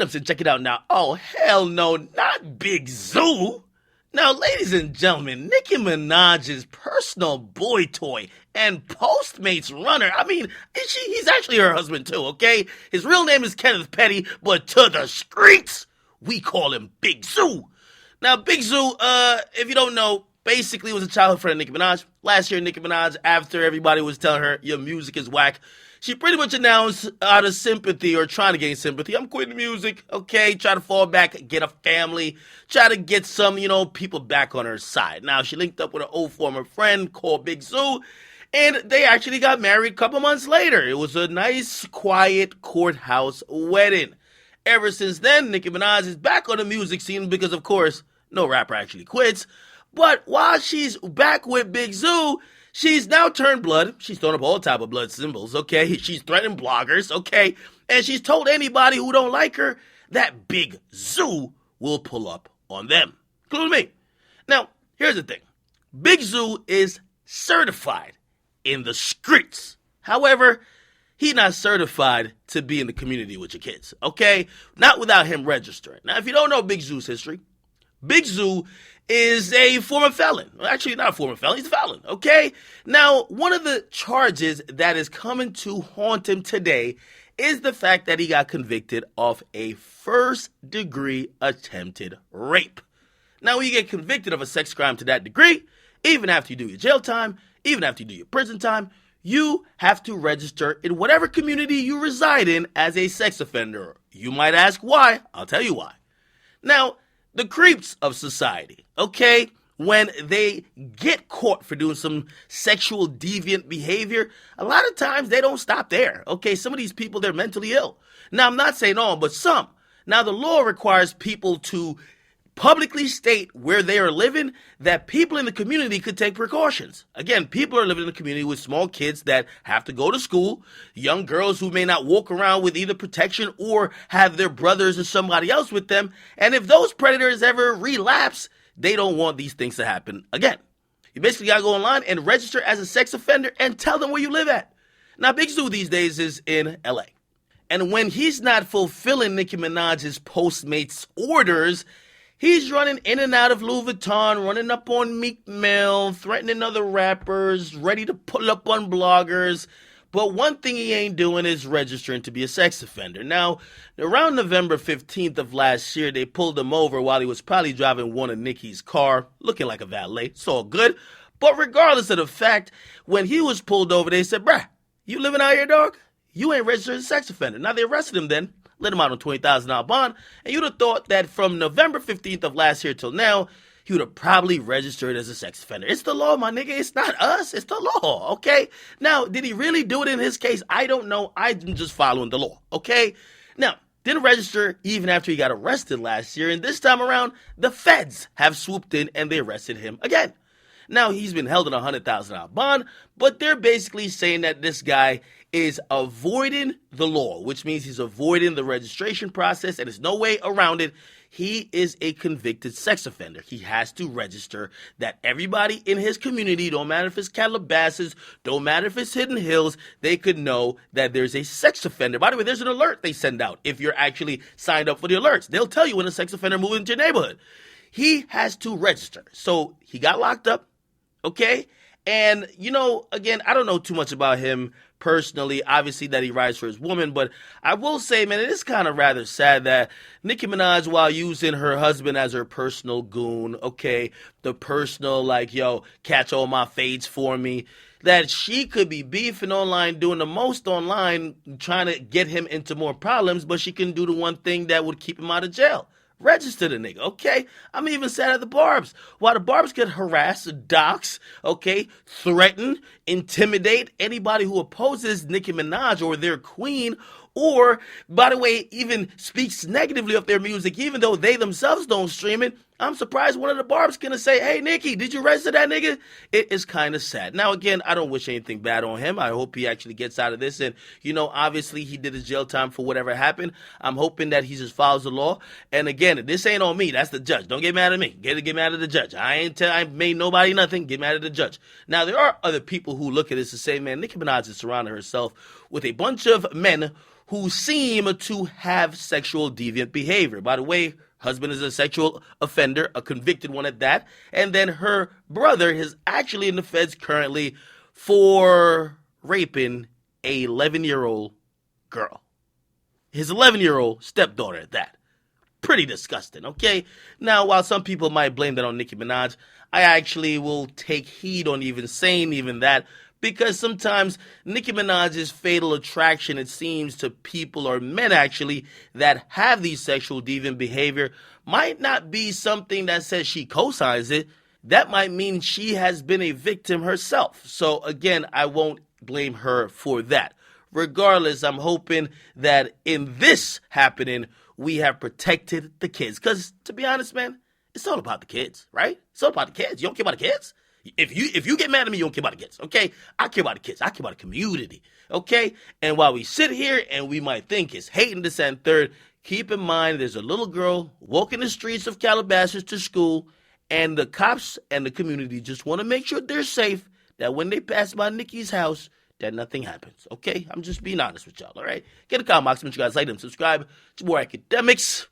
Get up and check it out now. Oh, hell no, not Big Zoo. Now, ladies and gentlemen, Nicki Minaj's personal boy toy and Postmates runner. I mean, he's actually her husband too, okay? His real name is Kenneth Petty, but to the streets, we call him Big Zoo. Now, Big Zoo, if you don't know, basically was a childhood friend of Nicki Minaj. Last year, Nicki Minaj, after everybody was telling her, your music is whack, she pretty much announced out of sympathy or trying to gain sympathy, I'm quitting music, okay? Try to fall back, get a family, try to get some, people back on her side. Now, she linked up with an old former friend called Big Zoo, and they actually got married a couple months later. It was a nice, quiet courthouse wedding. Ever since then, Nicki Minaj is back on the music scene because, of course, no rapper actually quits. But while she's back with Big Zoo, she's now turned blood. She's thrown up all type of blood symbols, okay? She's threatened bloggers, okay? And she's told anybody who don't like her that Big Zoo will pull up on them, including me. Now, here's the thing. Big Zoo is certified in the streets. However, he's not certified to be in the community with your kids, okay? Not without him registering. Now, if you don't know Big Zoo's history, Big Zoo is a former felon. Well, actually, not a former felon. He's a felon, okay? Now, one of the charges that is coming to haunt him today is the fact that he got convicted of a first-degree attempted rape. Now, when you get convicted of a sex crime to that degree, even after you do your jail time, even after you do your prison time, you have to register in whatever community you reside in as a sex offender. You might ask why. I'll tell you why. Now, the creeps of society, okay, when they get caught for doing some sexual deviant behavior, a lot of times they don't stop there, okay? Some of these people, they're mentally ill. Now, I'm not saying all, but some. Now, the law requires people to publicly state where they are living, that people in the community could take precautions. Again, people are living in a community with small kids that have to go to school, young girls who may not walk around with either protection or have their brothers or somebody else with them. And if those predators ever relapse, they don't want these things to happen again. You basically got to go online and register as a sex offender and tell them where you live at. Now, Big Zoo these days is in LA. And when he's not fulfilling Nicki Minaj's Postmates orders, he's running in and out of Louis Vuitton, running up on Meek Mill, threatening other rappers, ready to pull up on bloggers. But one thing he ain't doing is registering to be a sex offender. Now, around November 15th of last year, they pulled him over while he was probably driving one of Nicki's car, looking like a valet. It's all good. But regardless of the fact, when he was pulled over, they said, bruh, you living out here, dog? You ain't registered as a sex offender. Now, they arrested him then, let him out on $20,000 bond, and you'd have thought that from November 15th of last year till now, he would have probably registered as a sex offender. It's the law, my nigga. It's not us. It's the law, okay? Now, did he really do it in his case? I don't know. I'm just following the law, okay? Now, didn't register even after he got arrested last year, and this time around, the feds have swooped in and they arrested him again. Now, he's been held on a $100,000 bond, but they're basically saying that this guy is avoiding the law, which means he's avoiding the registration process, and there's no way around it. He is a convicted sex offender. He has to register that everybody in his community, don't matter if it's Calabasas, don't matter if it's Hidden Hills, they could know that there's a sex offender. By the way, there's an alert they send out if you're actually signed up for the alerts. They'll tell you when a sex offender moves into your neighborhood. He has to register. So he got locked up, okay? And, again, I don't know too much about him personally, obviously that he rides for his woman, but I will say, man, it is kind of rather sad that Nicki Minaj, while using her husband as her personal goon, okay, the personal, catch all my fades for me, that she could be beefing online, doing the most online, trying to get him into more problems, but she can do the one thing that would keep him out of jail. Register the nigga, okay? I'm even sad at the Barbs. While the Barbs could harass, dox, okay, threaten, intimidate anybody who opposes Nicki Minaj or their queen, or, by the way, even speaks negatively of their music, even though they themselves don't stream it, I'm surprised one of the barbs gonna say, hey, Nicki, did you arrest that nigga? It is kind of sad. Now, again, I don't wish anything bad on him. I hope he actually gets out of this. And, obviously he did his jail time for whatever happened. I'm hoping that he just follows the law. And again, this ain't on me. That's the judge. Don't get mad at me. Get mad at the judge. I made nobody nothing. Get mad at the judge. Now, there are other people who look at this and say, man, Nicki Minaj is surrounding herself with a bunch of men who seem to have sexual deviant behavior. By the way, husband is a sexual offender, a convicted one at that. And then her brother is actually in the feds currently for raping a 11-year-old girl. His 11-year-old stepdaughter at that. Pretty disgusting, okay? Now, while some people might blame that on Nicki Minaj, I actually will take heed on even saying even that, because sometimes Nicki Minaj's fatal attraction, it seems, to people or men actually that have these sexual deviant behavior might not be something that says she co-signs it. That might mean she has been a victim herself. So again, I won't blame her for that. Regardless, I'm hoping that in this happening, we have protected the kids. Because to be honest, man, it's all about the kids, right? It's all about the kids. You don't care about the kids? If you get mad at me, you don't care about the kids, okay? I care about the kids. I care about the community, okay? And while we sit here and we might think it's hating this and third, keep in mind there's a little girl walking the streets of Calabasas to school, and the cops and the community just want to make sure they're safe, that when they pass by Nicki's house, that nothing happens, okay? I'm just being honest with y'all, all right? Get a comment box, make sure you guys like them, subscribe. It's more Akademiks.